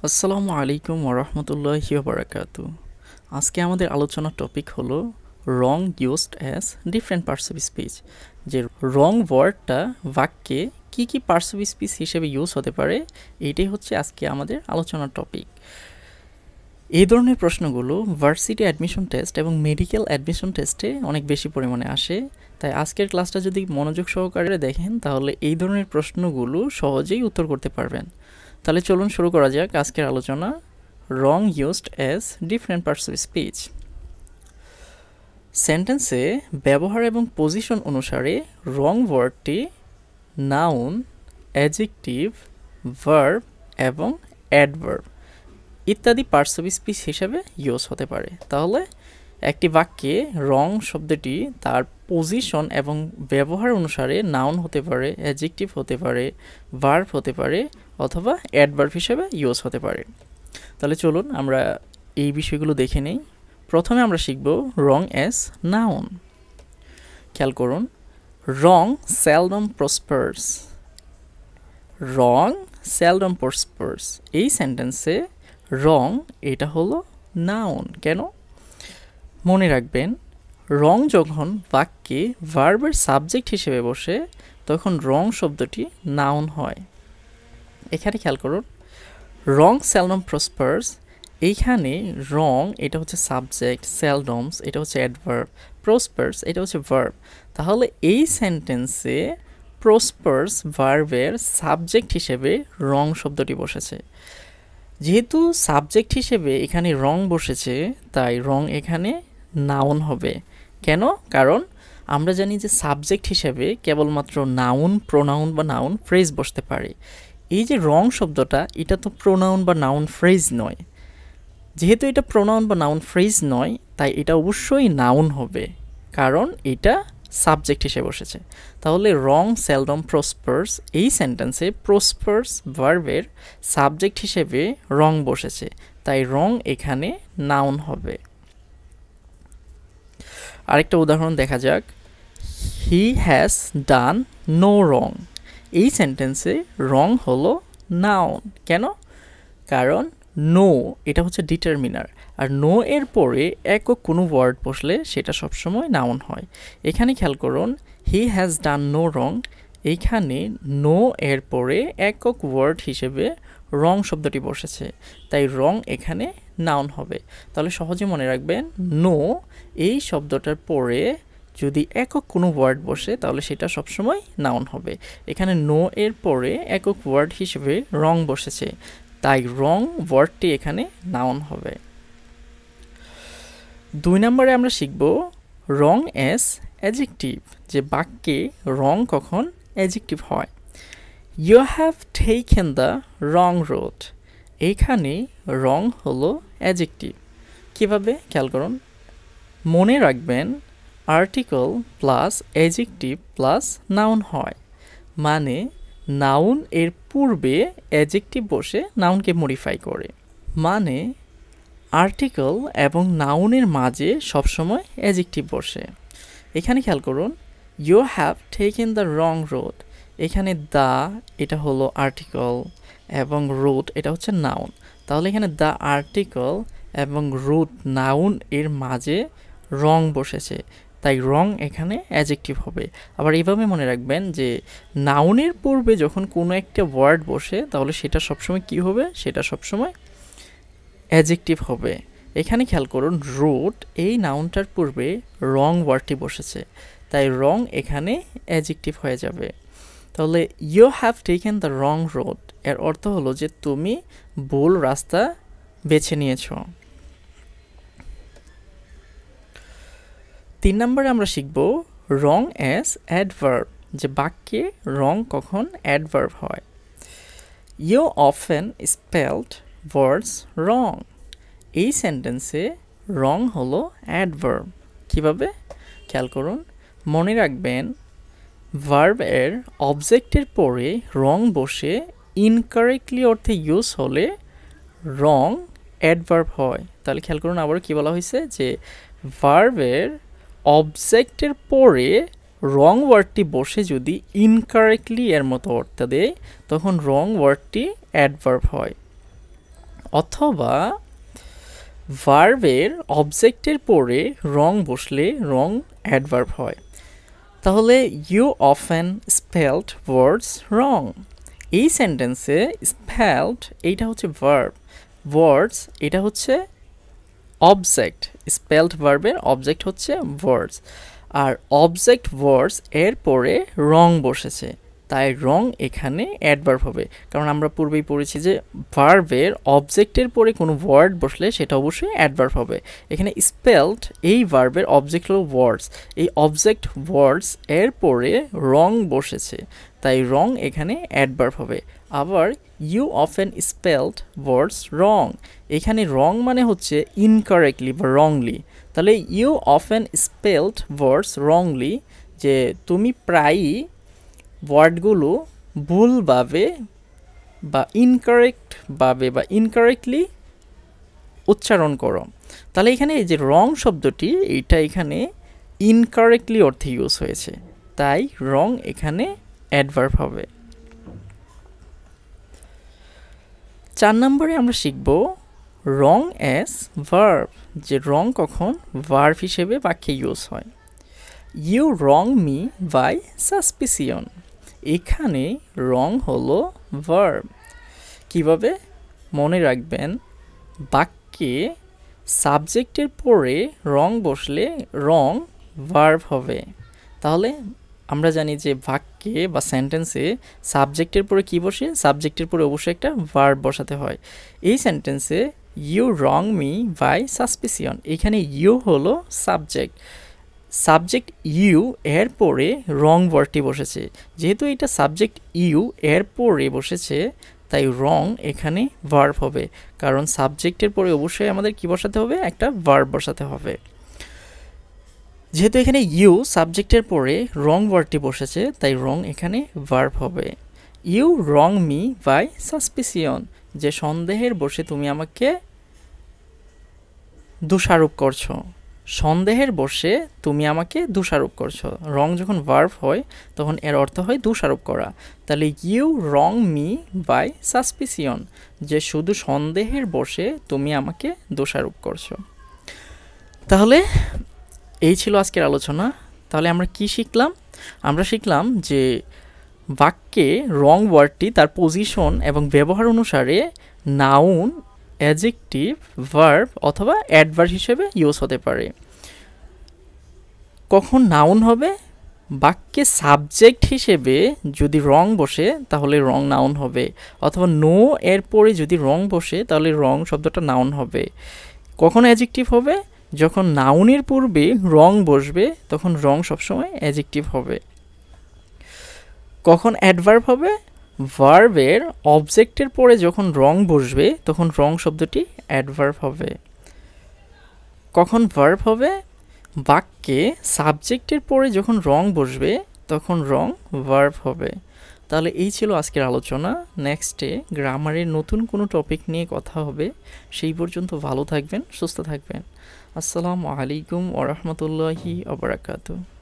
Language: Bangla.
আসসালামু আলাইকুম ওরহমতুল্লাহি ওবারাকাতু। আজকে আমাদের আলোচনার টপিক হলো wrong used as different parts of speech. যে রং ওয়ার্ডটা বাক্যে কি কি পার্টস অফ স্পিচ হিসেবে ইউজ হতে পারে, এইটাই হচ্ছে আজকে আমাদের আলোচনার টপিক। এই ধরনের প্রশ্নগুলো ভার্সিটি অ্যাডমিশন টেস্ট এবং মেডিকেল অ্যাডমিশন টেস্টে অনেক বেশি পরিমাণে আসে। তাই আজকের ক্লাসটা যদি মনোযোগ সহকারে দেখেন তাহলে এই ধরনের প্রশ্নগুলো সহজেই উত্তর করতে পারবেন। তাহলে চলুন শুরু করা যাক আজকের আলোচনা, wrong used as different parts of speech. সেন্টেন্সে ব্যবহার এবং পজিশন অনুসারে রং ওয়ার্ডটি নাউন, অ্যাডজেক্টিভ, ভার্ব এবং অ্যাডভার্ব ইত্যাদি পার্টস অফ স্পিচ হিসেবে ইউজ হতে পারে। তাহলে একটি বাক্যে রং শব্দটি তার পজিশন এবং ব্যবহার অনুসারে নাউন হতে পারে, অ্যাডজেক্টিভ হতে পারে, ভার্ব হতে পারে অথবা অ্যাডভার্ব হিসেবে ইউজ হতে পারে। তাহলে চলুন আমরা এই বিষয়গুলো দেখে নেই। প্রথমে আমরা শিখব রং অ্যাজ নাউন। খেয়াল করুন, রং সেলডম প্রসপার্স। রং সেলডম প্রসপার্স, এই সেন্টেন্সে রং এটা হলো নাউন। কেন? মনে রাখবেন, রং যখন বাক্যে ভার্বের সাবজেক্ট হিসেবে বসে তখন রং শব্দটি নাউন হয়। এখানে খেয়াল করুন, রং সেলডম প্রসপার্স, এইখানে রং এটা হচ্ছে সাবজেক্ট, সেলডমস এটা হচ্ছে অ্যাডভার্ব, প্রসপার্স এটা হচ্ছে ভার্ব। তাহলে এই সেন্টেন্সে প্রসপার্স ভার্বের সাবজেক্ট হিসেবে রং শব্দটি বসেছে। যেহেতু সাবজেক্ট হিসেবে এখানে রং বসেছে তাই রং এখানে নাউন হবে। কেন? কারণ আমরা জানি যে সাবজেক্ট হিসেবে কেবলমাত্র নাউন, প্রোনাউন বা নাউন ফ্রেজ বসতে পারে। এই যে রং শব্দটা, এটা তো প্রোনাউন বা নাউন ফ্রেজ নয়। যেহেতু এটা প্রোনাউন বা নাউন ফ্রেজ নয় তাই এটা অবশ্যই নাউন হবে, কারণ এটা সাবজেক্ট হিসেবে বসেছে। তাহলে রং সেলডম প্রসপার্স, এই সেন্টেন্সে প্রসপার্স ভার্বের সাবজেক্ট হিসেবে রং বসেছে, তাই রং এখানে নাউন হবে। আরেকটা উদাহরণ দেখা যাক, হি হ্যাজ ডান নো রং। এই সেন্টেন্সে রং হলো নাউন। কেন? কারণ নো এটা হচ্ছে ডিটারমিনার, আর নো এর পরে একক কোনো ওয়ার্ড বসলে সেটা সবসময় নাউন হয়। এখানে খেয়াল করুন, হি হ্যাজ ডান নো রং, এইখানে নো এর পরে একক ওয়ার্ড হিসেবে রং শব্দটি বসেছে, তাই রং এখানে নাউন হবে। তাহলে সহজে মনে রাখবেন, নো এই শব্দটার পরে যদি একক কোনো ওয়ার্ড বসে তাহলে সেটা সবসময় নাউন হবে। এখানে নো এর পরে একক ওয়ার্ড হিসেবে রং বসেছে, তাই রং ওয়ার্ডটি এখানে নাউন হবে। 2 নম্বরে আমরা শিখব রং অ্যাজ অ্যাডজেক্টিভ, যে বাক্যে রং কখন অ্যাডজেক্টিভ হয়। You have taken the wrong road, এইখানে রং হলো অ্যাডজেক্টিভ। কীভাবে? খেয়াল করুন, মনে রাখবেন article plus adjective plus noun হয়, মানে নাউন এর পূর্বে অ্যাডজেক্টিভ বসে নাউনকে মডিফাই করে, মানে আর্টিকল এবং নাউনের মাঝে সবসময় অ্যাডজেক্টিভ বসে। এখানে খেয়াল করুন, you have taken the wrong road, এখানে দ্য এটা হলো আর্টিকল এবং রোড এটা হচ্ছে নাউন। তাহলে এখানে দ্য আর্টিকল এবং রোড নাউন এর মাঝে রং বসেছে, তাই রং এখানে অ্যাডজেক্টিভ হবে। আবার এইভাবে মনে রাখবেন যে নাউনের পূর্বে যখন কোনো একটা ওয়ার্ড বসে তাহলে সেটা সবসময় কি হবে? সেটা সবসময় অ্যাডজেক্টিভ হবে। এখানে খেয়াল করুন, রোড এই নাউনটার পূর্বে রং ওয়ার্ডটি বসেছে, তাই রং এখানে অ্যাডজেক্টিভ হয়ে যাবে। তাহলে you have taken the wrong road এর অর্থ হলো যে তুমি ভুল রাস্তা বেছে নিয়েছ। 3 নম্বরে আমরা শিখব রং অ্যাজ অ্যাডভার্ব, যে বাক্যে রং কখন অ্যাডভার্ব হয়। ইউ অফেন স্পেলড ওয়ার্ডস রং, এই সেন্টেন্সে রং হলো অ্যাডভার্ব। কিভাবে? খেয়াল করুন, মনে রাখবেন ভার্ব এর অবজেক্টের পরে রং বসে ইনকারেক্টলি অর্থে ইউজ হলে রং অ্যাডভার্ব হয়। তাহলে খেয়াল করুন, আবার কি বলা হয়েছে যে ভার্বের অবজেক্টের পরে রং ওয়ার্ডটি বসে যদি ইনকারেক্টলি এর মতো অর্থ দেয় তখন রং ওয়ার্ডটি অ্যাডভার্ব হয়। অথবা ভার্বের অবজেক্টের পরে রং বসলে রং অ্যাডভার্ব হয়। তাহলে ইউ অফেন স্পেলড ওয়ার্ডস রং, এই সেন্টেন্সে স্পেলড এইটা হচ্ছে ভার্ব, ওয়ার্ডস এটা হচ্ছে অবজেক্ট, স্পেলড ভার্বের অবজেক্ট হচ্ছে ওয়ার্ডস, আর অবজেক্ট ওয়ার্ডস এর পরে রং বসেছে, তাই রং এখানে অ্যাডভার্ব হবে। কারণ আমরা পূর্বেই পড়েছি যে ভার্বের অবজেক্টের পরে কোনো ওয়ার্ড বসলে সেটা অবশ্যই অ্যাডভার্ব হবে। এখানে স্পেলড এই ভার্বের অবজেক্ট হলো ওয়ার্ডস, এই অবজেক্ট ওয়ার্ডস এর পরে রং বসেছে, তাই রং এখানে অ্যাডভার্ব হবে। আবার you often spelled words wrong, এখানে রং মানে হচ্ছে ইনকারেক্টলি বা রংলি। তাহলে you often spelled words wrongly, যে তুমি প্রায়ই ওয়ার্ডগুলো ভুলভাবে বা ইনকারেক্টভাবে বা ইনকারেক্টলি উচ্চারণ করো। তাহলে এখানে এই যে রং শব্দটি এইটা এখানে ইনকারেক্টলি অর্থে ইউজ হয়েছে, তাই রং এখানে অ্যাডভার্ব হবে। 4 নম্বরে আমরা শিখব রং অ্যাজ ভার্ব, যে রং কখন ভার্ব হিসেবে বাক্যে ইউজ হয়। ইউ রং মি বাই সাসপিসিয়ন, এখানে রং হলো ভার্ব। কিভাবে মনে রাখবেন, বাক্যে সাবজেক্টের পরে রং বসলে রং ভার্ব হবে। তাহলে আমরা জানি যে বাক্যে বা সেন্টেন্সে সাবজেক্টের পরে কি বসে, সাবজেক্টের পরে অবশ্যই একটা ভার্ব বসাতে হয়। এই সেন্টেন্সে ইউ রং মি বাই সাসপিসিয়ন, এখানে ইউ হলো সাবজেক্ট, সাবজেক্ট ইউ এর পরে রং ওয়ার্ডটি বসেছে। যেহেতু এটা সাবজেক্ট ইউ এর পরে বসেছে, তাই রং এখানে ভার্ব হবে, কারণ সাবজেক্টের পরে অবশ্যই আমাদের কি বসাতে হবে, একটা ভার্ব বসাতে হবে। যেহেতু এখানে ইউ সাবজেক্টের পরে রং ওয়ার্ডটি বসেছে, তাই রং এখানে ভার্ব হবে। ইউ রং মি বাই সাসপিসিয়ন, যে সন্দেহের বসে তুমি আমাকে দোষারোপ করছো, সন্দেহের বসে তুমি আমাকে দোষারোপ করছো। রং যখন ভার্ব হয় তখন এর অর্থ হয় দোষারোপ করা। তাহলে ইউ রং মি বাই সাসপিসিয়ন, যে শুধু সন্দেহের বসে তুমি আমাকে দোষারোপ করছো। তাহলে এই ছিল আজকের আলোচনা। তাহলে আমরা কি শিখলাম? আমরা শিখলাম যে বাক্যে রং ওয়ার্ডটি তার পজিশন এবং ব্যবহার অনুসারে নাউন, অ্যাডজেক্টিভ, ভার্ব অথবা অ্যাডভার্ব হিসেবে ইউজ হতে পারে। কখন নাউন হবে? বাক্যে সাবজেক্ট হিসেবে যদি রং বসে তাহলে রং নাউন হবে, অথবা নো এর পরে যদি রং বসে তাহলে রং শব্দটা নাউন হবে। কখন অ্যাডজেক্টিভ হবে? যখন নাউনের পূর্বে রং বসবে তখন রং সবসময় অ্যাডজেক্টিভ হবে। কখন অ্যাডভার্ব হবে? ভার্বের অবজেক্টের পরে যখন রং বসবে তখন রং শব্দটি অ্যাডভার্ব হবে। কখন ভার্ব হবে? বাক্যে সাবজেক্টের পরে যখন রং বসবে তখন রং ভার্ব হবে। তাহলে এই ছিল আজকের আলোচনা। নেক্সটে গ্রামারের নতুন কোনো টপিক নিয়ে কথা হবে। সেই পর্যন্ত ভালো থাকবেন, সুস্থ থাকবেন। আসসালামু আলাইকুম ওয়া রাহমাতুল্লাহি ওয়া বারাকাতুহু।